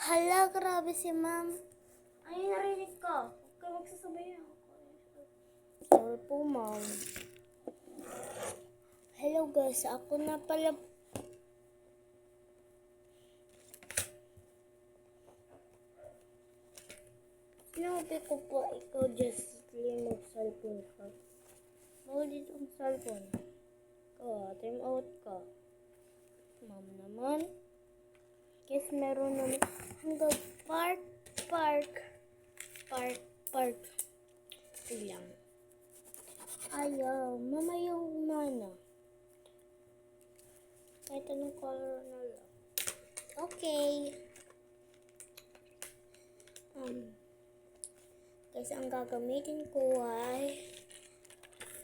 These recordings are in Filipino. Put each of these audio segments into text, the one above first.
Hala, grabe si ma'am. Ay, narinig ka. Huwag ka magsasabay ako. Sorry po, ma'am. Hello guys, ako na pala. Sinabi ko po, ikaw just mag-cellphone ka. Maulit ang cellphone. Time out ka. Ma'am naman. Guess meron naman hanggang park. Ilang. Ayaw, mamayaw mana. Kahit anong color na lang. Okay. Guys, ang gagamitin ko ay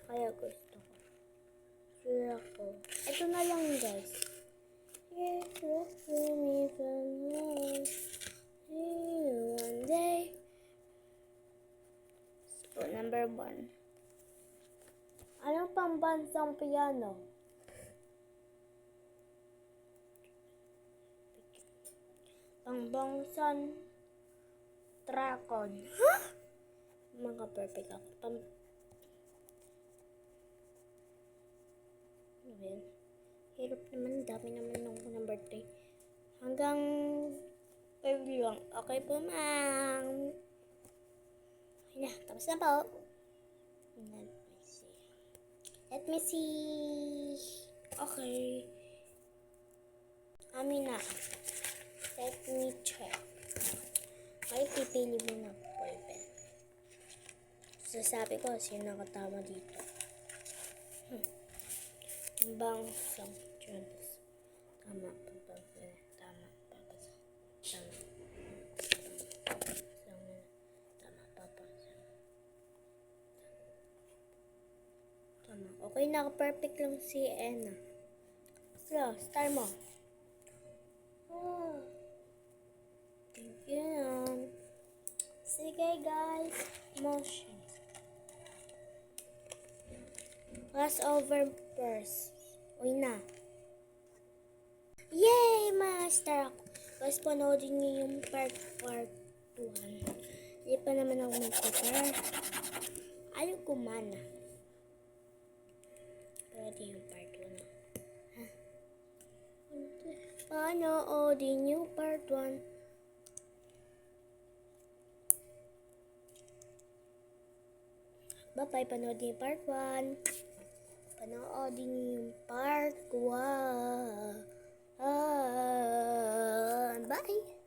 kaya gusto ko. Sure ako. Ito na lang guys. Yes, for me from home. See you one day. So, number 1. Anong pambansang piano? Pangbansang Tracon. Huh? Mga perfect ako. Well, hirap naman. Dami naman nung number 3. Hanggang 5 lang. Okay po, ma'am. Okay na. Tapos na po. Let me see. Okay. Amina. Let me check. Okay, pipili mo na boyfriend. Sasabi ko sino nakatama dito. Bangsang Jones. Tama. Okay, naka-perfect lang si Anna. So, start mo. Thank you. Sige guys. Motion. Pass over first. Uy na. Yay! Master ako. Guys, panoodin niyo yung part 1. Hindi pa naman ako mag-prepare. Ayaw ko mana. Pwede yung part 1. Panoodin yung part 1. Bye-bye, panoodin yung part 1. Panoodin yung part 1. Bye!